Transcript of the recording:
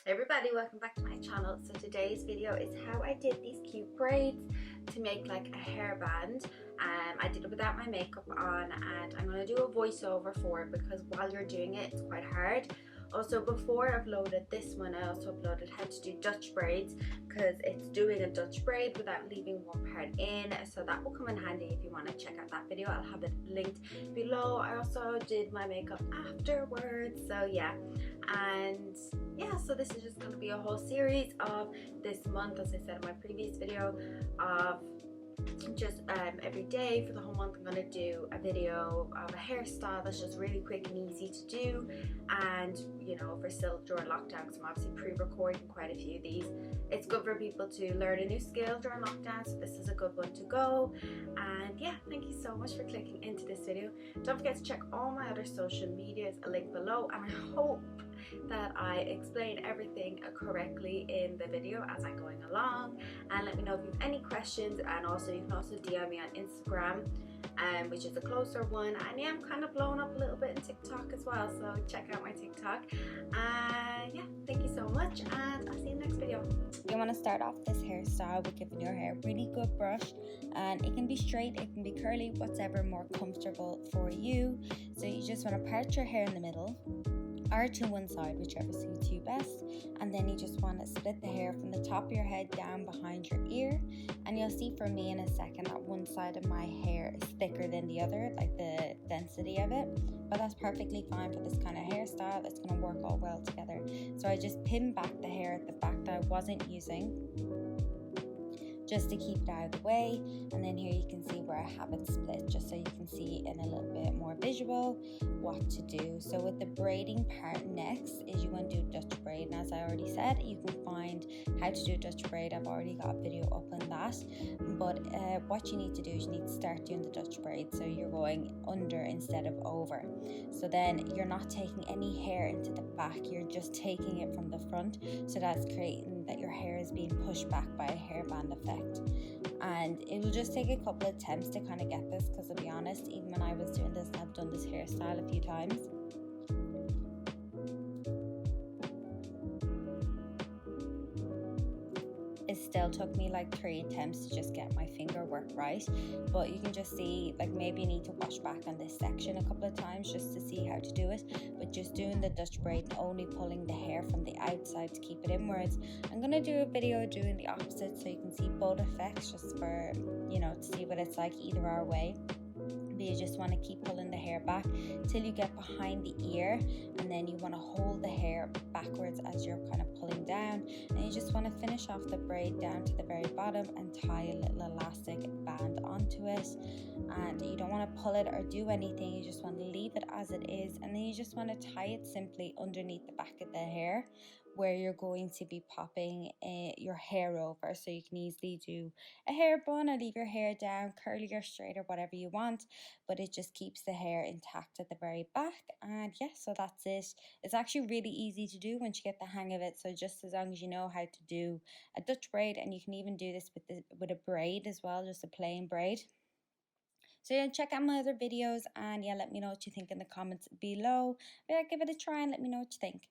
Everybody, welcome back to my channel. So today's video is how I did these cute braids to make like a hairband. I did it without my makeup on, and I'm going to do a voiceover for it because while you're doing it, it's quite hard. Also, before I uploaded this one, I also uploaded how to do Dutch braids because it's doing a Dutch braid without leaving one part in, so that will come in handy if you want to check out that video. I'll have it linked below. I also did my makeup afterwards, so yeah. And yeah, so this is just going to be a whole series of this month, as I said in my previous video, of just every day for the whole month. I'm going to do a video of a hairstyle that's just really quick and easy to do, and you know, for still during lockdown, because I'm obviously pre-recording quite a few of these. It's good for people to learn a new skill during lockdown, so this is a good one to go. And yeah, thank you so much for clicking into this video. Don't forget to check all my other social medias, a link below, and I hope that I explain everything correctly in the video as I'm going along. And let me know if you have any questions, and also you can also DM me on Instagram, which is a closer one. And yeah, I'm kind of blowing up a little bit in TikTok as well, so check out my TikTok. Yeah, thank you so much, and I'll see you in the next video. You want to start off this hairstyle with giving your hair a really good brush, and it can be straight, it can be curly, whatever more comfortable for you. So you just want to part your hair in the middle or to one side, whichever suits you best, and then you just want to split the hair from the top of your head down behind your ear. And you'll see for me in a second that one side of my hair is thicker than the other, like the density of it, but that's perfectly fine for this kind of hairstyle. It's going to work all well together. So I just pinned back the hair at the back that I wasn't using, just to keep it out of the way. And then here you can see where I have it split, just so you can see in a little bit more visual what to do. So with the braiding part next is you want to do Dutch braid, and as I already said, you can find how to do Dutch braid. I've already got a video up on that, but what you need to do is you need to start doing the Dutch braid, so you're going under instead of over. So then you're not taking any hair into the back, you're just taking it from the front, so that's creating that your hair is being pushed back by a hairband effect. And it will just take a couple of attempts to kind of get this, because to be honest, even when I was doing this, and I've done this hairstyle a few times, it still took me like 3 attempts to just get my finger work right. But you can just see, like, maybe you need to wash back on this section a couple of times just to see how to do it. But just doing the Dutch braid and only pulling the hair from the outside to keep it inwards. I'm going to do a video doing the opposite so you can see both effects, just for, you know, to see what it's like either our way. But you just want to keep pulling the hair back till you get behind the ear, and then you want to hold the hair backwards as you're kind of pulling down, and you just want to finish off the braid down to the very bottom and tie a little elastic band onto it. And you don't want to pull it or do anything, you just want to leave it as it is, and then you just want to tie it simply underneath the back of the hair where you're going to be popping your hair over. So you can easily do a hair bun or leave your hair down, curly or straight or whatever you want, but it just keeps the hair intact at the very back. And yeah, so that's it. It's actually really easy to do once you get the hang of it, so just as long as you know how to do a Dutch braid, and you can even do this with a braid as well, just a plain braid. So yeah, check out my other videos, and yeah, let me know what you think in the comments below. Yeah, give it a try and let me know what you think.